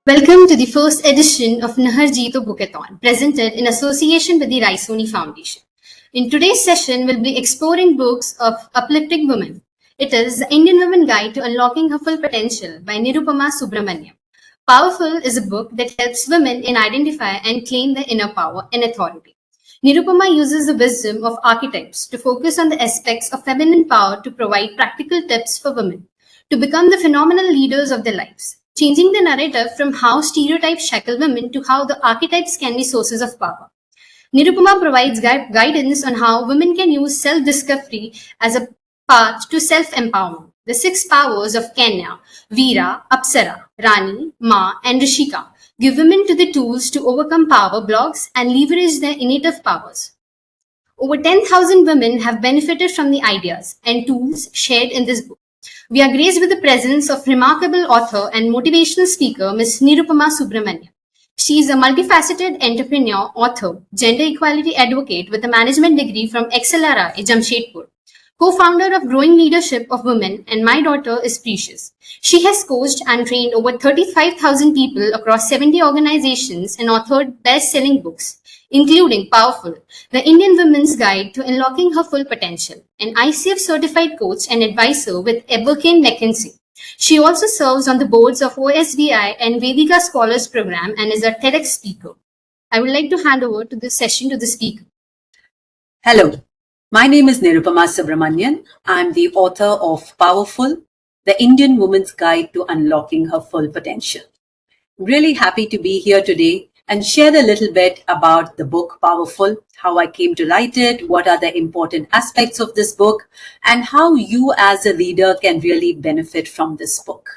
Welcome to the first edition of Naharjeeto Bookathon, presented in association with the Raisoni Foundation. In today's session, we'll be exploring books of uplifting women. It is The Indian Woman Guide to Unlocking Her Full Potential by Nirupama Subramanian. Powerful is a book that helps women in identify and claim their inner power and authority. Nirupama uses the wisdom of archetypes to focus on the aspects of feminine power to provide practical tips for women to become the phenomenal leaders of their lives, changing the narrative from how stereotypes shackle women to how the archetypes can be sources of power. Nirupama provides guidance on how women can use self-discovery as a path to self-empowerment. The six powers of Kenya, Veera, Apsara, Rani, Ma, and Rishika give women to the tools to overcome power blocks and leverage their innate powers. Over 10,000 women have benefited from the ideas and tools shared in this book. We are graced with the presence of remarkable author and motivational speaker, Ms. Nirupama Subramanian. She is a multifaceted entrepreneur, author, gender equality advocate with a management degree from XLRI, Jamshedpur, co-founder of Growing Leadership of Women, and My Daughter is Precious. She has coached and trained over 35,000 people across 70 organizations and authored best-selling books, including Powerful, The Indian Woman's Guide to Unlocking Her Full Potential, an ICF certified coach and advisor with Everkane McKinsey. She also serves on the boards of OSVI and Vedika Scholars Program and is a TEDx speaker. I would like to hand over to this session to the speaker. Hello, my name is Nirupama Subramanian. I'm the author of Powerful, The Indian Woman's Guide to Unlocking Her Full Potential. I'm really happy to be here today and share a little bit about the book Powerful, how I came to write it, what are the important aspects of this book, and how you as a reader can really benefit from this book.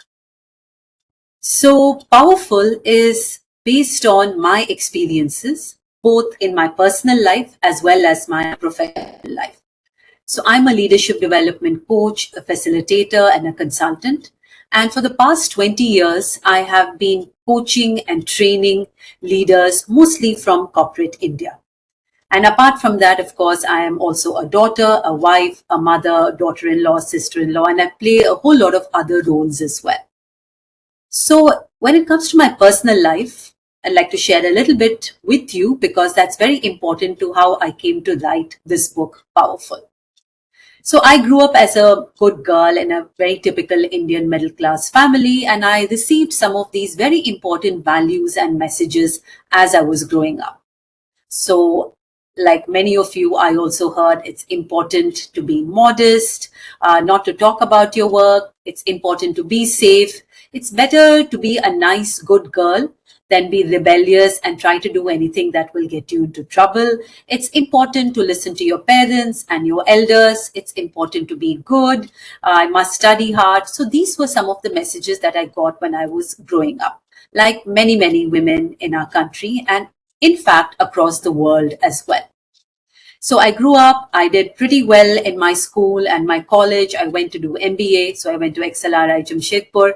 So Powerful is based on my experiences, both in my personal life as well as my professional life. So I'm a leadership development coach, a facilitator, and a consultant. And for the past 20 years, I have been coaching and training leaders, mostly from corporate India. And apart from that, of course, I am also a daughter, a wife, a mother, daughter-in-law, sister-in-law, and I play a whole lot of other roles as well. So when it comes to my personal life, I'd like to share a little bit with you because that's very important to how I came to write this book, Powerful. So I grew up as a good girl in a very typical Indian middle class family, and I received some of these very important values and messages as I was growing up. So like many of you, I also heard it's important to be modest, not to talk about your work. It's important to be safe. It's better to be a nice, good girl than be rebellious and try to do anything that will get you into trouble. It's important to listen to your parents and your elders. It's important to be good. I must study hard. So these were some of the messages that I got when I was growing up, like many, many women in our country and in fact across the world as well. So I grew up, I did pretty well in my school and my college. I went to do MBA. So I went to XLRI Jamshedpur.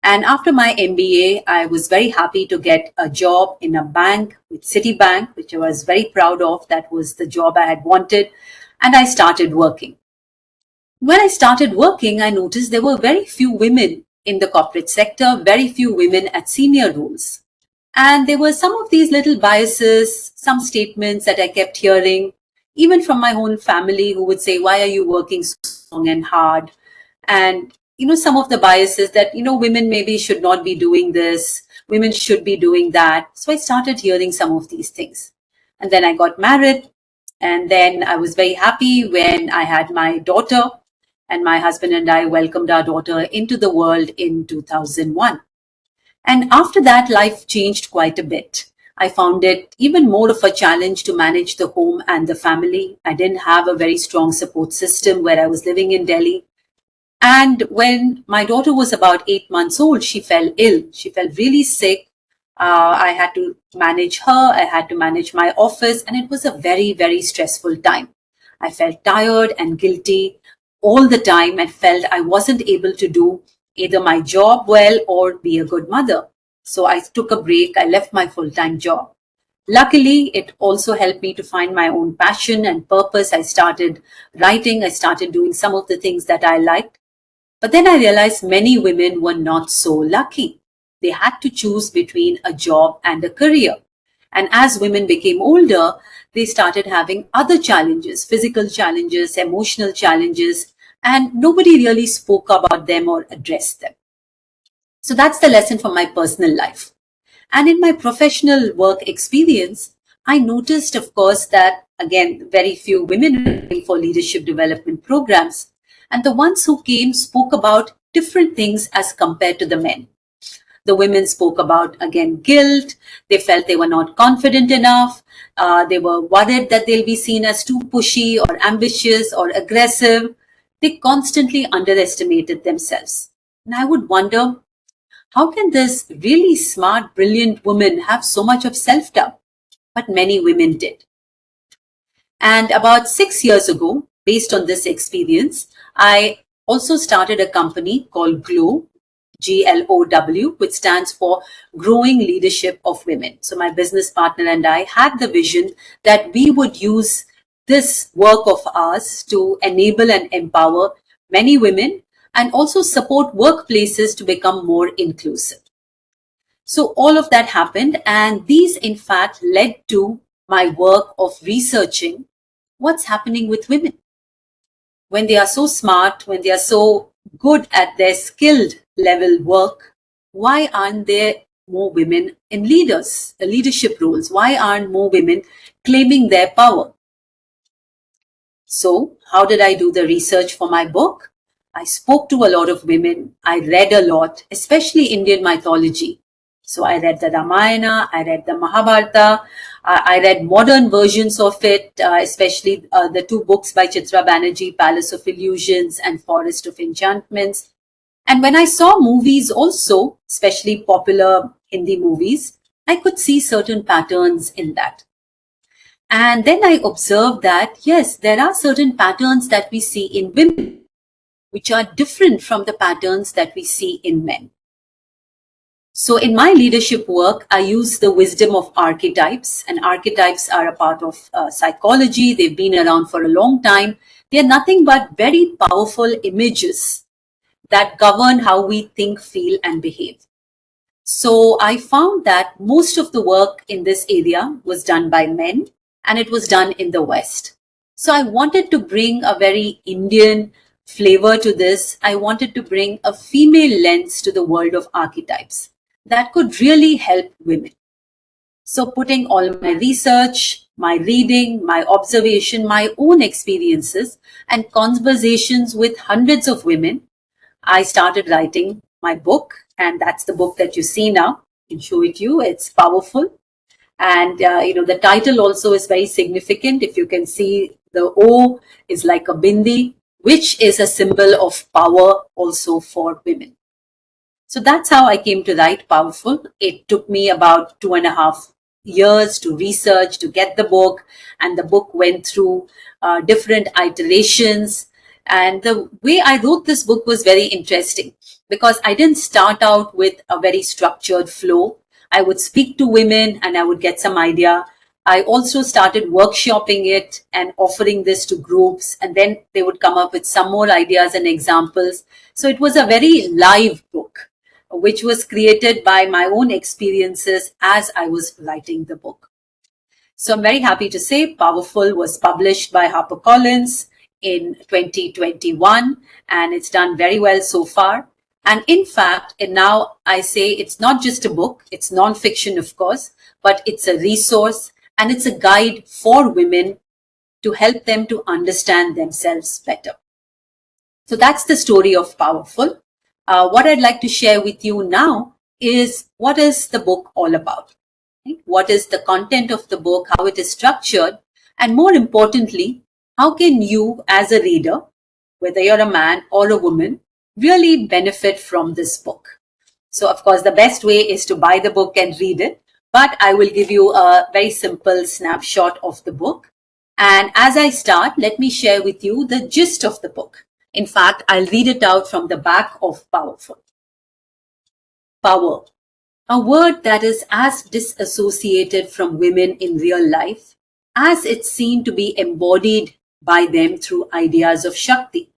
And after my MBA, I was very happy to get a job in a bank with Citibank, which I was very proud of. That was the job I had wanted. And I started working. When I started working, I noticed there were very few women in the corporate sector, very few women at senior roles. And there were some of these little biases, some statements that I kept hearing, even from my own family who would say, why are you working so long and hard? And some of the biases that, women maybe should not be doing this, women should be doing that. So I started hearing some of these things. And then I got married. And then I was very happy when I had my daughter, and my husband and I welcomed our daughter into the world in 2001. And after that, life changed quite a bit. I found it even more of a challenge to manage the home and the family. I didn't have a very strong support system where I was living in Delhi. And when my daughter was about 8 months old, she fell ill. She fell really sick. I had to manage her. I had to manage my office. And it was a very, very stressful time. I felt tired and guilty all the time and felt I wasn't able to do either my job well or be a good mother. So I took a break. I left my full-time job. Luckily, it also helped me to find my own passion and purpose. I started writing. I started doing some of the things that I liked. But then I realized many women were not so lucky. they had to choose between a job and a career. And as women became older, they started having other challenges, physical challenges, emotional challenges, and nobody really spoke about them or addressed them. So that's the lesson from my personal life. And in my professional work experience, I noticed, of course, that again, very few women were looking for leadership development programs. And the ones who came spoke about different things as compared to the men. The women spoke about, again, guilt. They felt they were not confident enough. They were worried that they'll be seen as too pushy or ambitious or aggressive. They constantly underestimated themselves. And I would wonder, how can this really smart, brilliant woman have so much of self-doubt? But many women did. And about 6 years ago, based on this experience, I also started a company called GLOW, GLOW, which stands for Growing Leadership of Women. So my business partner and I had the vision that we would use this work of ours to enable and empower many women and also support workplaces to become more inclusive. So all of that happened, and these in fact led to my work of researching what's happening with women. When they are so smart, when they are so good at their skilled level work, why aren't there more women in leadership roles? Why aren't more women claiming their power? So how did I do the research for my book? I spoke to a lot of women. I read a lot, especially Indian mythology. So I read the Ramayana, I read the Mahabharata, I read modern versions of it, especially the two books by Chitra Banerjee, Palace of Illusions and Forest of Enchantments. And when I saw movies also, especially popular Hindi movies, I could see certain patterns in that. And then I observed that, yes, there are certain patterns that we see in women, which are different from the patterns that we see in men. So in my leadership work, I use the wisdom of archetypes, and archetypes are a part of psychology. They've been around for a long time. They are nothing but very powerful images that govern how we think, feel, and behave. So I found that most of the work in this area was done by men, and it was done in the West. So I wanted to bring a very Indian flavor to this. I wanted to bring a female lens to the world of archetypes that could really help women. So putting all my research, my reading, my observation, my own experiences and conversations with hundreds of women, I started writing my book, and that's the book that you see now. I can show it to you. It's powerful. And, the title also is very significant. If you can see, the O is like a bindi, which is a symbol of power also for women. So that's how I came to write Powerful. It took me about 2.5 years to research, to get the book, and the book went through different iterations. And the way I wrote this book was very interesting because I didn't start out with a very structured flow. I would speak to women and I would get some idea. I also started workshopping it and offering this to groups, and then they would come up with some more ideas and examples. So it was a very live book, which was created by my own experiences as I was writing the book. So I'm very happy to say Powerful was published by HarperCollins in 2021, and it's done very well so far. And in fact, and now I say it's not just a book, it's non-fiction, of course, but it's a resource and it's a guide for women to help them to understand themselves better. So that's the story of Powerful. What I'd like to share with you now is what is the book all about? Right? What is the content of the book, how it is structured, and more importantly, how can you as a reader, whether you're a man or a woman, really benefit from this book? So of course, the best way is to buy the book and read it, but I will give you a very simple snapshot of the book. And as I start, let me share with you the gist of the book. In fact, I'll read it out from the back of Powerful. Power, a word that is as disassociated from women in real life as it's seen to be embodied by them through ideas of Shakti.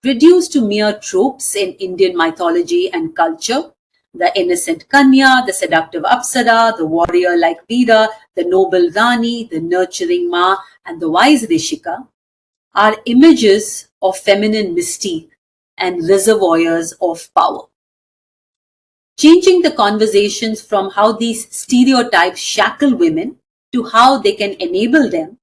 Reduced to mere tropes in Indian mythology and culture, The innocent Kanya, the seductive Apsara, the warrior like Veera, the noble Rani, the nurturing Ma, and the wise Rishika are images of feminine mystique and reservoirs of power. Changing the conversations from how these stereotypes shackle women to how they can enable them,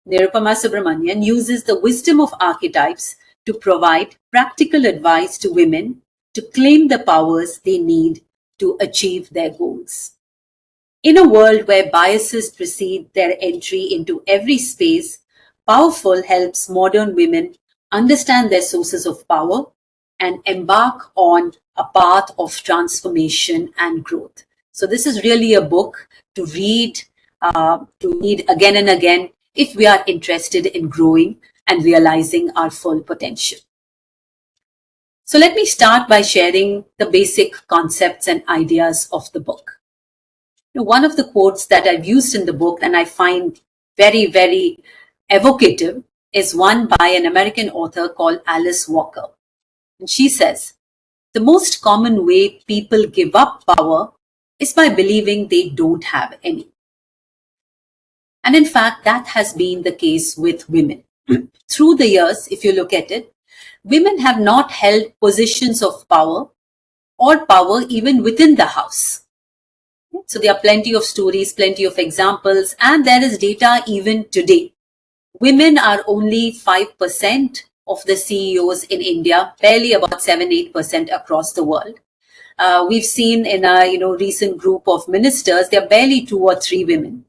Nirupama Subramanian uses the wisdom of archetypes to provide practical advice to women to claim the powers they need to achieve their goals. In a world where biases precede their entry into every space, Powerful helps modern women understand their sources of power and embark on a path of transformation and growth. So this is really a book to read again and again if we are interested in growing and realizing our full potential. So let me start by sharing the basic concepts and ideas of the book. One of the quotes that I've used in the book and I find very, very evocative is one by an American author called Alice Walker. And she says, "The most common way people give up power is by believing they don't have any." And in fact, that has been the case with women. Through the years, if you look at it, women have not held positions of power or power even within the house. So there are plenty of stories, plenty of examples, and there is data even today. Women are only 5% of the CEOs in India, barely about 7-8% across the world. We've seen in a recent group of ministers, there are barely 2 or 3 women.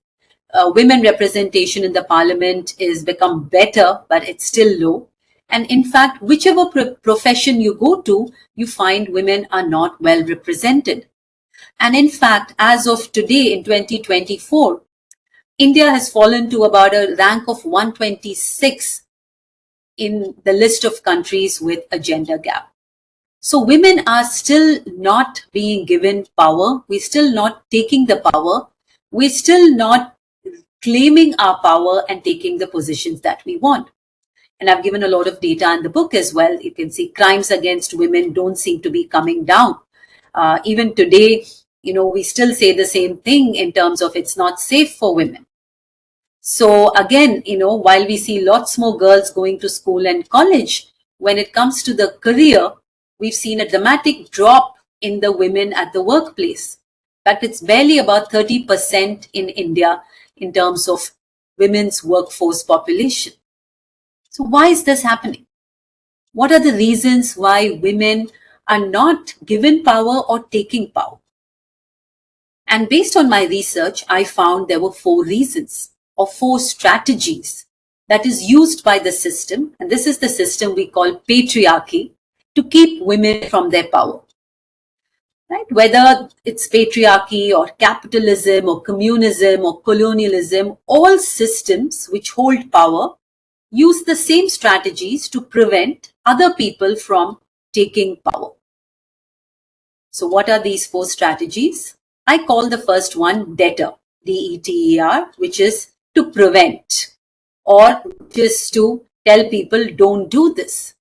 Women representation in the parliament is become better, but it's still low. And in fact, whichever profession you go to, you find women are not well represented. And in fact, as of today in 2024, India has fallen to about a rank of 126 in the list of countries with a gender gap. So women are still not being given power. We're still not taking the power. We're still not claiming our power and taking the positions that we want. And I've given a lot of data in the book as well. You can see crimes against women don't seem to be coming down. Even today, we still say the same thing in terms of it's not safe for women. So again, while we see lots more girls going to school and college, when it comes to the career, we've seen a dramatic drop in the women at the workplace. In fact, it's barely about 30% in India in terms of women's workforce population. So why is this happening? What are the reasons why women are not given power or taking power? And based on my research, I found there were 4 reasons or 4 strategies that is used by the system. And this is the system we call patriarchy to keep women from their power. Right? Whether it's patriarchy or capitalism or communism or colonialism, all systems which hold power use the same strategies to prevent other people from taking power. So what are these 4 strategies? I call the first one deter, D-E-T-E-R, which is to prevent or just to tell people don't do this.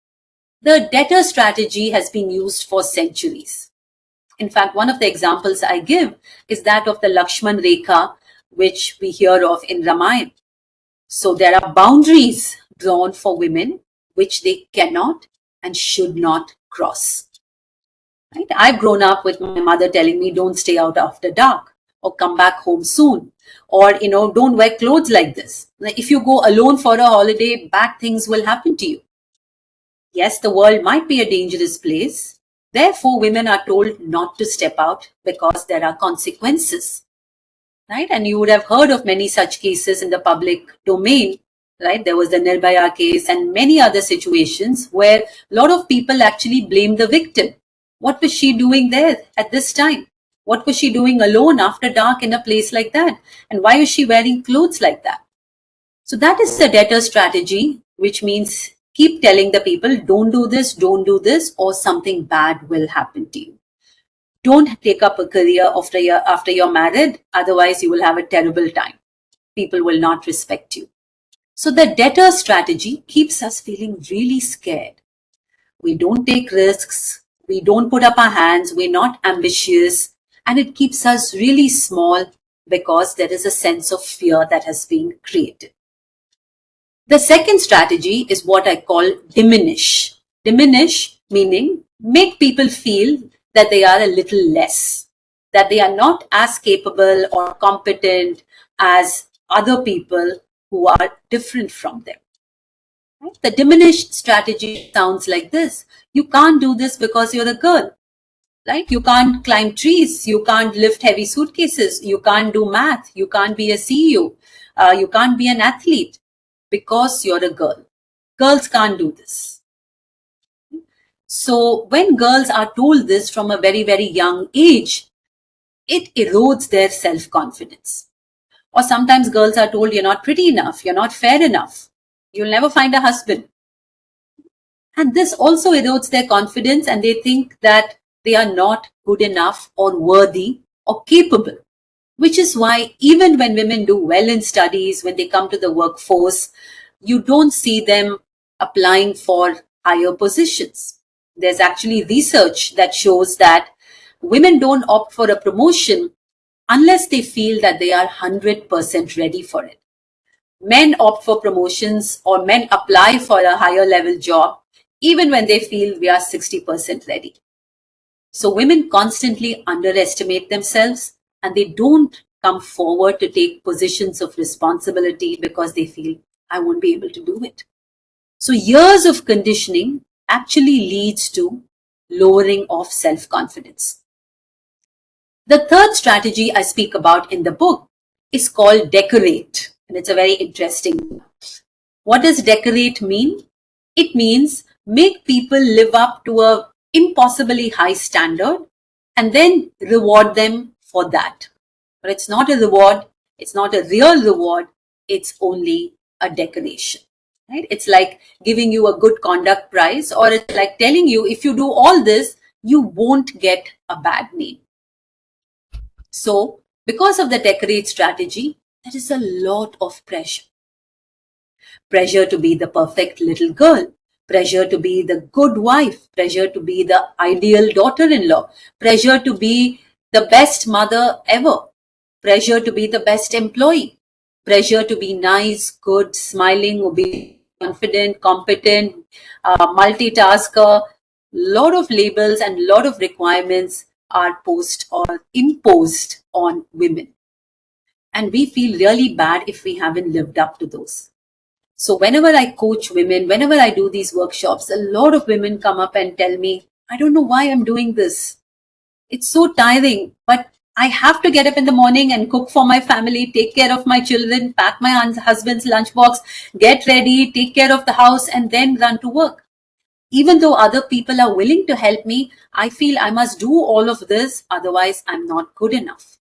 The deter strategy has been used for centuries. In fact, one of the examples I give is that of the Lakshman Rekha, which we hear of in Ramayana. So there are boundaries drawn for women which they cannot and should not cross. Right? I've grown up with my mother telling me don't stay out after dark or come back home soon or, don't wear clothes like this. If you go alone for a holiday, bad things will happen to you. Yes, the world might be a dangerous place. Therefore, women are told not to step out because there are consequences. Right? And you would have heard of many such cases in the public domain. Right? There was the Nirbhaya case and many other situations where a lot of people actually blame the victim. What was she doing there at this time? What was she doing alone after dark in a place like that? And why was she wearing clothes like that? So that is the deter strategy, which means keep telling the people, don't do this, or something bad will happen to you. Don't take up a career after you're married. Otherwise, you will have a terrible time. People will not respect you. So the deter strategy keeps us feeling really scared. We don't take risks. We don't put up our hands, we're not ambitious, and it keeps us really small because there is a sense of fear that has been created. The second strategy is what I call diminish. Diminish meaning make people feel that they are a little less, that they are not as capable or competent as other people who are different from them. The diminished strategy sounds like this. You can't do this because you're a girl. Right? You can't climb trees. You can't lift heavy suitcases. You can't do math. You can't be a CEO. You can't be an athlete because you're a girl. Girls can't do this. So when girls are told this from a very, very young age, it erodes their self-confidence. Or sometimes girls are told, you're not pretty enough. You're not fair enough. You'll never find a husband. And this also erodes their confidence, and they think that they are not good enough or worthy or capable, which is why even when women do well in studies, when they come to the workforce, you don't see them applying for higher positions. There's actually research that shows that women don't opt for a promotion unless they feel that they are 100% ready for it. Men opt for promotions or men apply for a higher level job even when they feel we are 60% ready. So women constantly underestimate themselves and they don't come forward to take positions of responsibility because they feel I won't be able to do it. So years of conditioning actually leads to lowering of self-confidence. The third strategy I speak about in the book is called decorate, and it's a very interesting one. What does decorate mean? It means make people live up to a impossibly high standard and then reward them for that. But it's not a reward, it's not a real reward, it's only a decoration. Right? It's like giving you a good conduct prize, or it's like telling you if you do all this, you won't get a bad name. So, because of the decorate strategy, there is a lot of pressure. Pressure to be the perfect little girl, pressure to be the good wife, pressure to be the ideal daughter-in-law, pressure to be the best mother ever, pressure to be the best employee, pressure to be nice, good, smiling, obedient, confident, competent, multitasker. Lot of labels and lot of requirements are imposed on women. And we feel really bad if we haven't lived up to those. So whenever I coach women, whenever I do these workshops, a lot of women come up and tell me, I don't know why I'm doing this. It's so tiring, but I have to get up in the morning and cook for my family, take care of my children, pack my husband's lunchbox, get ready, take care of the house, and then run to work. Even though other people are willing to help me, I feel I must do all of this, otherwise I'm not good enough.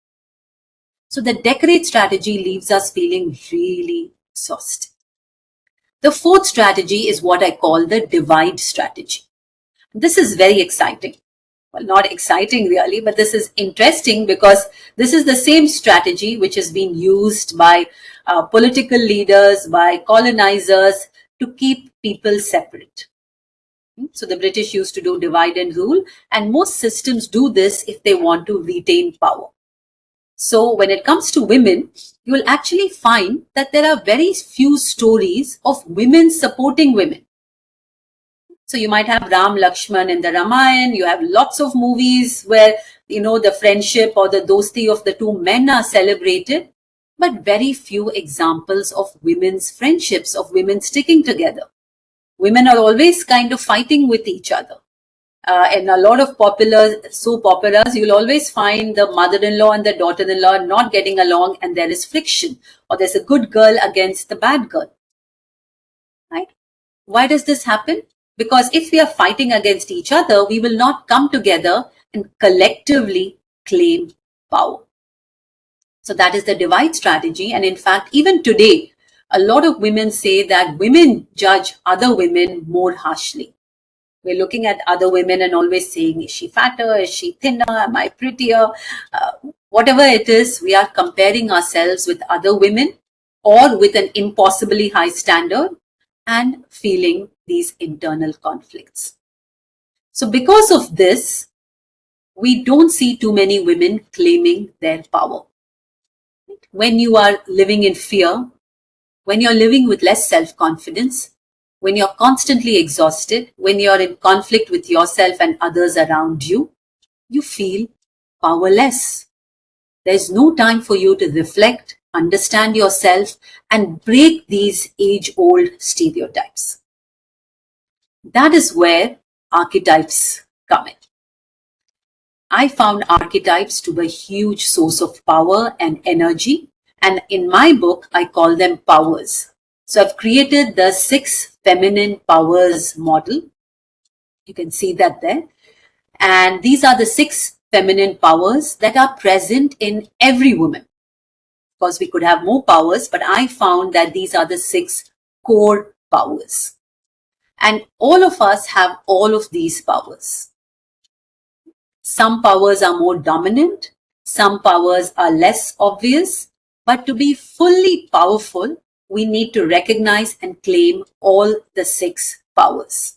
So the decorate strategy leaves us feeling really exhausted. The fourth strategy is what I call the divide strategy. This is very exciting. Well, not exciting really, but this is interesting because this is the same strategy which has been used by political leaders, by colonizers to keep people separate. So the British used to do divide and rule, and most systems do this if they want to retain power. So when it comes to women, you will actually find that there are very few stories of women supporting women. So you might have Ram Lakshman in the Ramayana, you have lots of movies where, the friendship or the dosti of the two men are celebrated, but very few examples of women's friendships, of women sticking together. Women are always kind of fighting with each other. In a lot of popular soap operas, you'll always find the mother-in-law and the daughter-in-law not getting along and there is friction, or there's a good girl against the bad girl. Right? Why does this happen? Because if we are fighting against each other, we will not come together and collectively claim power. So that is the divide strategy. And in fact, even today, a lot of women say that women judge other women more harshly. We're looking at other women and always saying, is she fatter? Is she thinner? Am I prettier? Whatever it is, we are comparing ourselves with other women or with an impossibly high standard and feeling these internal conflicts. So because of this, we don't see too many women claiming their power. When you are living in fear, when you're living with less self-confidence, when you're constantly exhausted, when you're in conflict with yourself and others around you, you feel powerless. There's no time for you to reflect, understand yourself, and break these age-old stereotypes. That is where archetypes come in. I found archetypes to be a huge source of power and energy, and in my book, I call them powers. So I've created the 6 feminine powers model. You can see that there. And these are the 6 feminine powers that are present in every woman. Of course, we could have more powers, but I found that these are the 6 core powers. And all of us have all of these powers. Some powers are more dominant, some powers are less obvious, but to be fully powerful, we need to recognize and claim all the 6 powers.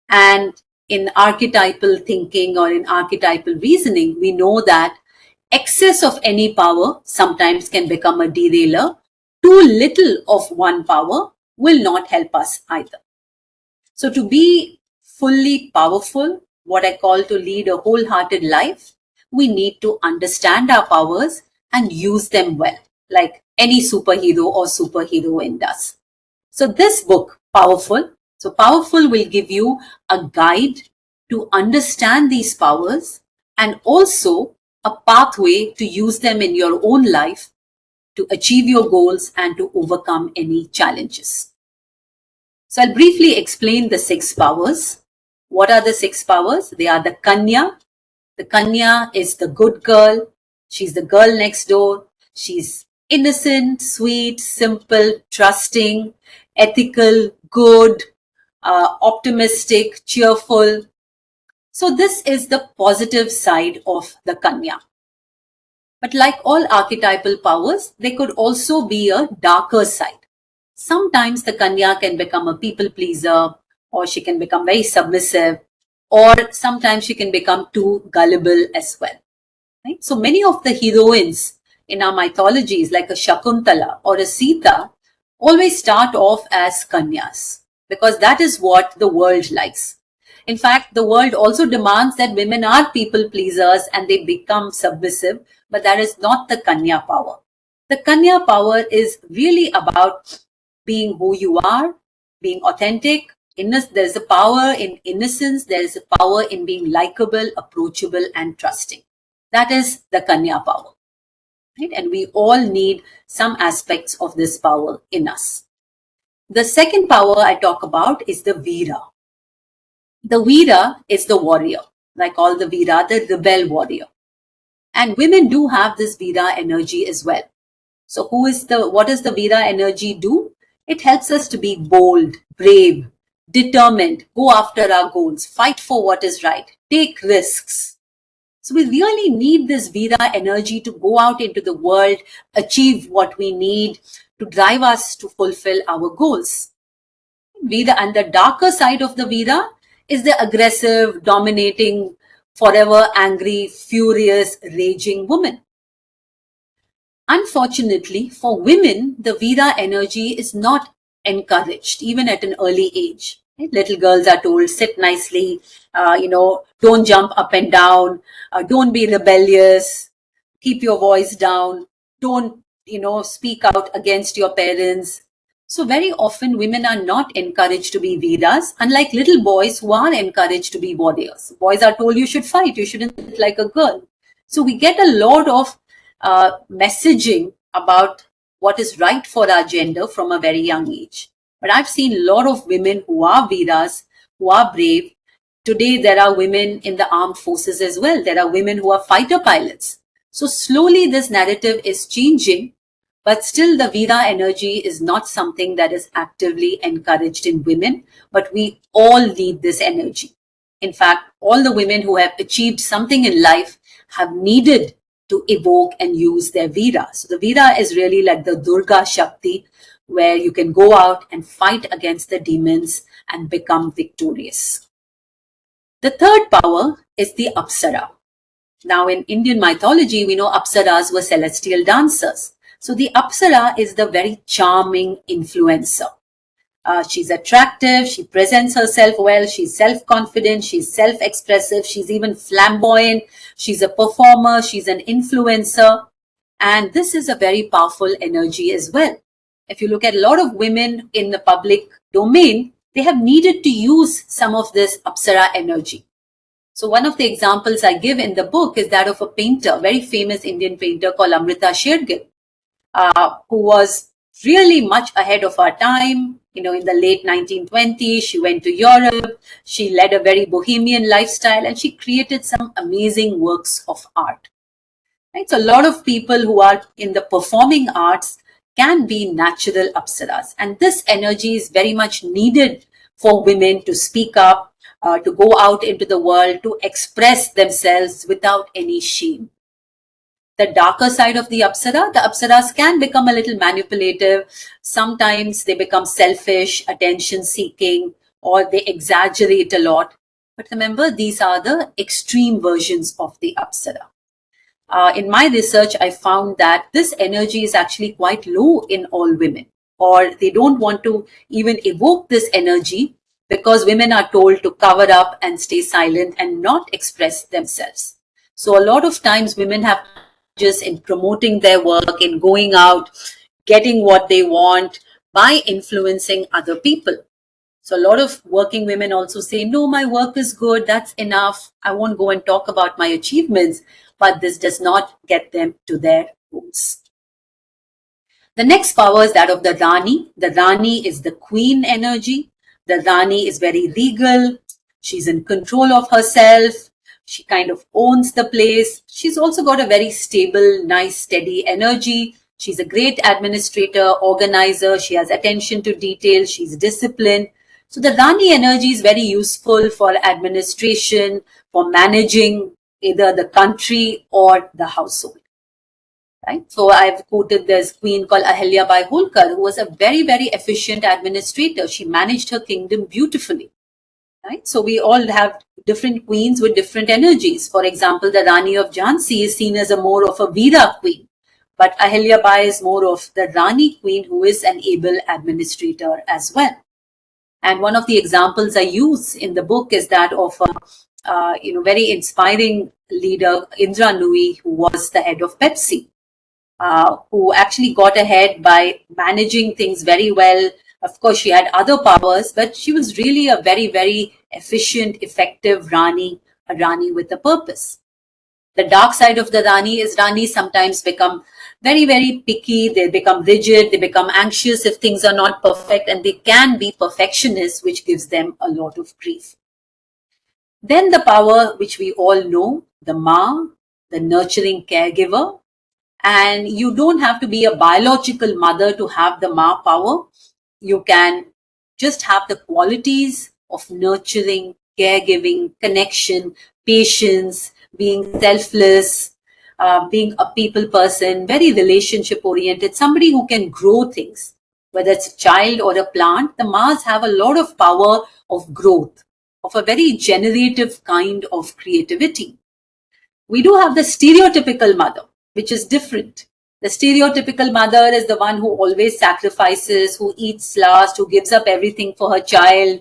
And in archetypal thinking or in archetypal reasoning, we know that excess of any power sometimes can become a derailer. Too little of one power will not help us either. So to be fully powerful, what I call to lead a wholehearted life, we need to understand our powers and use them well, like any superhero or superheroine does. So this book, Powerful, Powerful will give you a guide to understand these powers and also a pathway to use them in your own life to achieve your goals and to overcome any challenges. So I'll briefly explain the 6 powers. What are the 6 powers? They are the Kanya. The Kanya is the good girl. She's the girl next door. She's innocent, sweet, simple, trusting, ethical, good, optimistic, cheerful. So this is the positive side of the Kanya. But like all archetypal powers, there could also be a darker side. Sometimes the Kanya can become a people pleaser, or she can become very submissive, or sometimes she can become too gullible as well. Right? So many of the heroines in our mythologies, like a Shakuntala or a Sita, always start off as Kanyas, because that is what the world likes. In fact, the world also demands that women are people pleasers and they become submissive, but that is not the Kanya power. The Kanya power is really about being who you are, being authentic. There's a power in innocence. There is a power in being likable, approachable, and trusting. That is the Kanya power. Right? And we all need some aspects of this power in us. The second power I talk about is the Veera. The Veera is the warrior. I call the Veera the rebel warrior. And women do have this Veera energy as well. So what does the Veera energy do? It helps us to be bold, brave, determined, go after our goals, fight for what is right, take risks. So we really need this Veera energy to go out into the world, achieve what we need to drive us to fulfill our goals. Veera, and the darker side of the Veera is the aggressive, dominating, forever angry, furious, raging woman. Unfortunately, for women, the Veera energy is not encouraged, even at an early age. Right? Little girls are told, sit nicely, don't jump up and down, don't be rebellious, keep your voice down, don't, speak out against your parents. So very often women are not encouraged to be Veeras, unlike little boys who are encouraged to be warriors. Boys are told you should fight, you shouldn't sit like a girl. So we get a lot of messaging about what is right for our gender from a very young age. But I've seen a lot of women who are Veeras, who are brave. Today, there are women in the armed forces as well. There are women who are fighter pilots. So slowly this narrative is changing, but still the Veera energy is not something that is actively encouraged in women, but we all need this energy. In fact, all the women who have achieved something in life have needed to evoke and use their Veera. So the Veera is really like the Durga Shakti, where you can go out and fight against the demons and become victorious. The third power is the Apsara. Now, in Indian mythology, we know Apsaras were celestial dancers. So the Apsara is the very charming influencer. She's attractive, she presents herself well, she's self-confident, she's self-expressive, she's even flamboyant, she's a performer, she's an influencer. And this is a very powerful energy as well. If you look at a lot of women in the public domain, they have needed to use some of this Apsara energy. So one of the examples I give in the book is that of a painter, very famous Indian painter called Amrita Shergill, who was really much ahead of her time. In the late 1920s, she went to Europe, she led a very bohemian lifestyle, and she created some amazing works of art. Right? So a lot of people who are in the performing arts can be natural apsaras. And this energy is very much needed for women to speak up, to go out into the world, to express themselves without any shame. The darker side of the apsaras can become a little manipulative. Sometimes they become selfish, attention seeking, or they exaggerate a lot. But remember, these are the extreme versions of the apsara. In my research, I found that this energy is actually quite low in all women, or they don't want to even evoke this energy because women are told to cover up and stay silent and not express themselves. So a lot of times women have just in promoting their work, in going out, getting what they want by influencing other people. So a lot of working women also say, no, my work is good, that's enough. I won't go and talk about my achievements, but this does not get them to their goals. The next power is that of the Rani. The Rani is the queen energy. The Rani is very regal. She's in control of herself. She kind of owns the place. She's also got a very stable, nice, steady energy. She's a great administrator, organizer. She has attention to detail. She's disciplined. So the Rani energy is very useful for administration, for managing either the country or the household. Right? So I've quoted this queen called Ahilya Bai Holkar, who was a very, very efficient administrator. She managed her kingdom beautifully. Right? So we all have different queens with different energies. For example, the Rani of Jhansi is seen as a more of a Veera queen, but Ahilya Bai is more of the Rani queen who is an able administrator as well. And one of the examples I use in the book is that of a very inspiring leader, Indra Nooyi, who was the head of Pepsi, who actually got ahead by managing things very well. Of course, she had other powers, but she was really a very, very efficient, effective Rani, a Rani with a purpose. The dark side of the Rani is Ranis sometimes become very, very picky. They become rigid. They become anxious if things are not perfect, and they can be perfectionists, which gives them a lot of grief. Then the power which we all know, the Ma, the nurturing caregiver. And you don't have to be a biological mother to have the Ma power. You can just have the qualities of nurturing, caregiving, connection, patience, being selfless, being a people person, very relationship oriented, somebody who can grow things. Whether it's a child or a plant, the Mars have a lot of power of growth, of a very generative kind of creativity. We do have the stereotypical mother, which is different. The stereotypical mother is the one who always sacrifices, who eats last, who gives up everything for her child.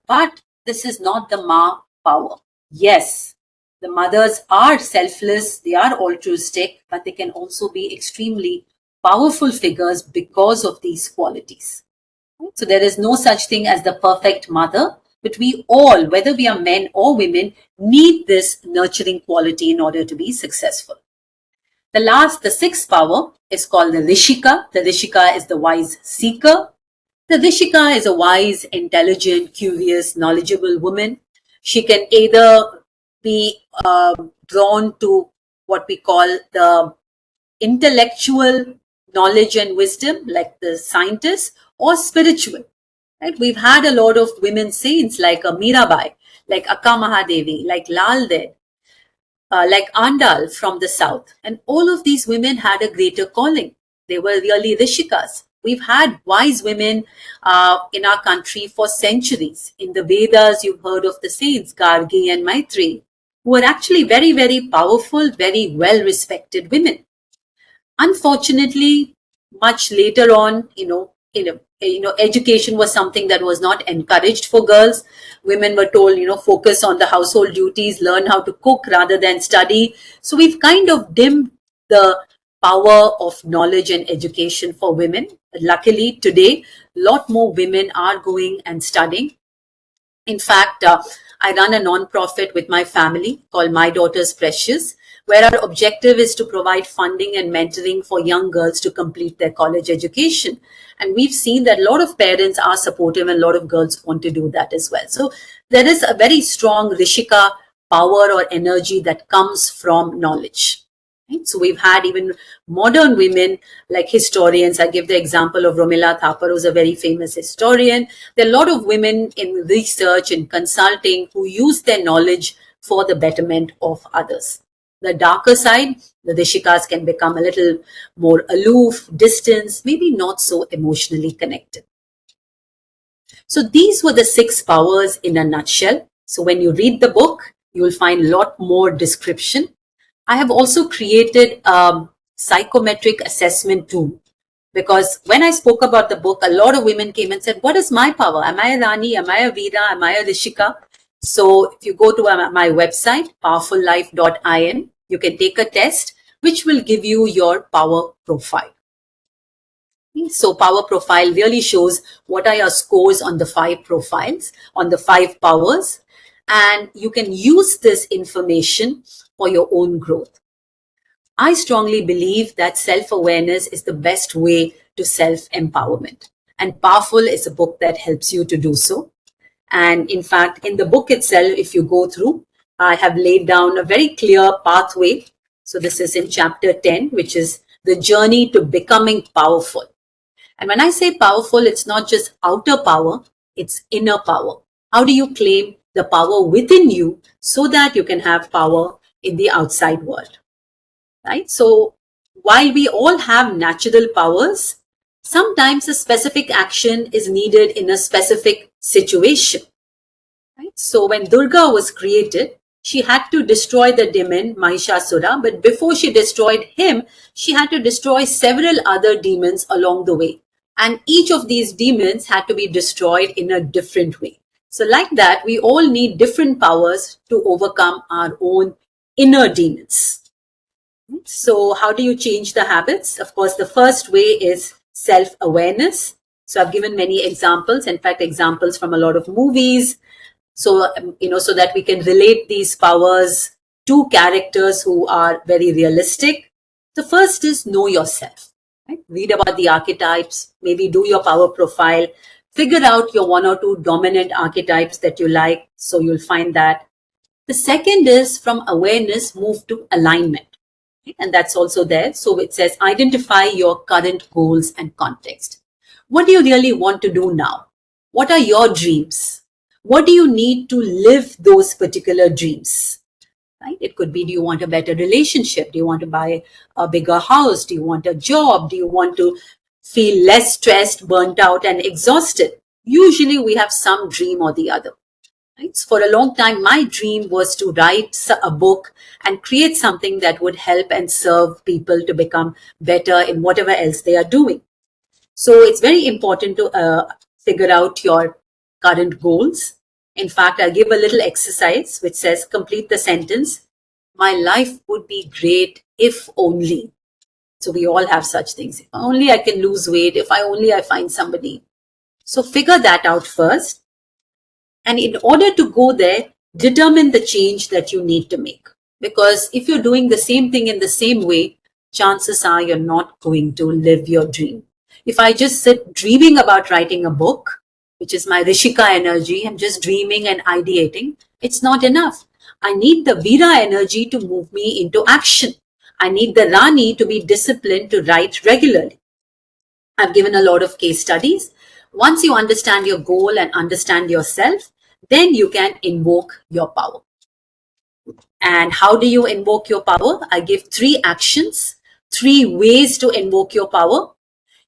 But this is not the Ma power. Yes, the mothers are selfless, they are altruistic, but they can also be extremely powerful figures because of these qualities. So there is no such thing as the perfect mother, but we all, whether we are men or women, need this nurturing quality in order to be successful. The sixth power is called the Rishika. The Rishika is the wise seeker. The Rishika is a wise, intelligent, curious, knowledgeable woman. She can either be drawn to what we call the intellectual knowledge and wisdom, like the scientists, or spiritual. Right? We've had a lot of women saints like Mirabai, like Akka Mahadevi, like Lal Ded, like Andal from the south. And all of these women had a greater calling. They were really Rishikas. We've had wise women in our country for centuries. In the Vedas, you've heard of the saints Gargi and Maitri, who are actually very, very powerful, very well respected women. Unfortunately, much later on, education was something that was not encouraged for girls. Women were told, focus on the household duties, learn how to cook rather than study. So we've kind of dimmed the power of knowledge and education for women. Luckily, today, a lot more women are going and studying. In fact, I run a non-profit with my family called My Daughter's Precious, where our objective is to provide funding and mentoring for young girls to complete their college education. And we've seen that a lot of parents are supportive and a lot of girls want to do that as well. So there is a very strong Rishika power or energy that comes from knowledge. Right? So we've had even modern women like historians. I give the example of Romila Thapar, who's a very famous historian. There are a lot of women in research and consulting who use their knowledge for the betterment of others. The darker side, the Rishikas can become a little more aloof, distant, maybe not so emotionally connected. So these were the 6 powers in a nutshell. So when you read the book, you will find a lot more description. I have also created a psychometric assessment tool, because when I spoke about the book, a lot of women came and said, what is my power? Am I a Rani? Am I a Veera? Am I a Rishika? So if you go to my website, powerfullife.in, you can take a test which will give you your power profile. So power profile really shows what are your scores on the 5 profiles, on the 5 powers, and you can use this information for your own growth. I strongly believe that self-awareness is the best way to self-empowerment, and Powerful is a book that helps you to do so. And in fact, in the book itself, if you go through, I have laid down a very clear pathway. So this is in chapter 10, which is the journey to becoming powerful. And when I say powerful, it's not just outer power, it's inner power. How do you claim the power within you so that you can have power in the outside world? Right? So while we all have natural powers, sometimes a specific action is needed in a specific situation. Right? So when Durga was created, she had to destroy the demon Mahishasura, but before she destroyed him, she had to destroy several other demons along the way. And each of these demons had to be destroyed in a different way. So like that, we all need different powers to overcome our own inner demons. So how do you change the habits? Of course, the first way is self-awareness. So I've given many examples, in fact, examples from a lot of movies. So, so that we can relate these powers to characters who are very realistic. The first is know yourself. Right? Read about the archetypes, maybe do your power profile, figure out your 1 or 2 dominant archetypes that you like. So you'll find that. The second is from awareness, move to alignment. And that's also there. So it says, identify your current goals and context. What do you really want to do now? What are your dreams? What do you need to live those particular dreams? Right? It could be, do you want a better relationship? Do you want to buy a bigger house? Do you want a job? Do you want to feel less stressed, burnt out, and exhausted? Usually we have some dream or the other. Right? So for a long time, my dream was to write a book and create something that would help and serve people to become better in whatever else they are doing. So it's very important to figure out your current goals. In fact, I'll give a little exercise which says, complete the sentence, my life would be great if only. So we all have such things. If only I can lose weight, if only I find somebody. So figure that out first. And in order to go there, determine the change that you need to make. Because if you're doing the same thing in the same way, chances are you're not going to live your dream. If I just sit dreaming about writing a book, which is my Rishika energy, I'm just dreaming and ideating, it's not enough. I need the Veera energy to move me into action. I need the Rani to be disciplined to write regularly. I've given a lot of case studies. Once you understand your goal and understand yourself, then you can invoke your power. And how do you invoke your power? I give 3 actions, 3 ways to invoke your power.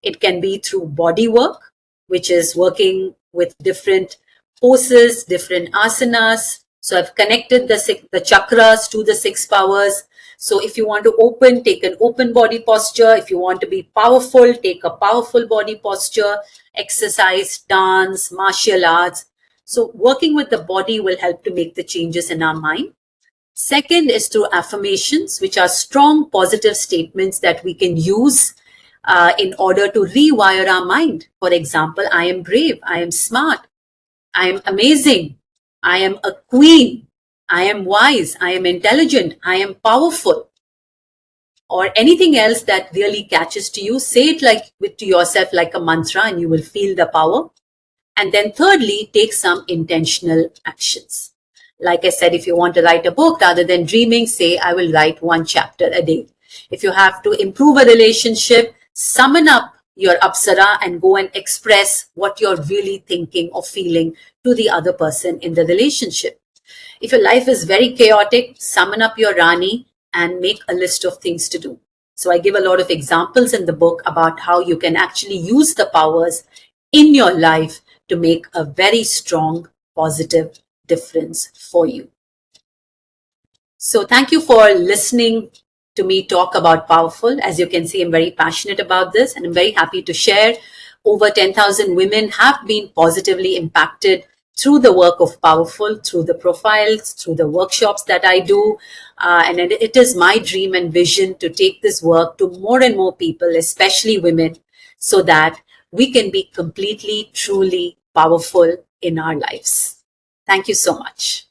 It can be through body work, which is working with different poses, different asanas. So I've connected the chakras to the 6 powers. So if you want to open, take an open body posture. If you want to be powerful, take a powerful body posture. Exercise, dance, martial arts. So working with the body will help to make the changes in our mind. Second is through affirmations, which are strong positive statements that we can use in order to rewire our mind. For example, I am brave, I am smart, I am amazing, I am a queen, I am wise, I am intelligent, I am powerful, or anything else that really catches to you. Say it to yourself like a mantra and you will feel the power. And then thirdly, take some intentional actions. Like I said, if you want to write a book, rather than dreaming, say, I will write 1 chapter a day. If you have to improve a relationship, summon up your apsara and go and express what you're really thinking or feeling to the other person in the relationship. If your life is very chaotic, summon up your Rani and make a list of things to do. So I give a lot of examples in the book about how you can actually use the powers in your life to make a very strong, positive difference for you. So thank you for listening to me talk about Powerful. As you can see, I'm very passionate about this and I'm very happy to share. Over 10,000 women have been positively impacted through the work of Powerful, through the profiles, through the workshops that I do. And it is my dream and vision to take this work to more and more people, especially women, so that we can be completely, truly powerful in our lives. Thank you so much.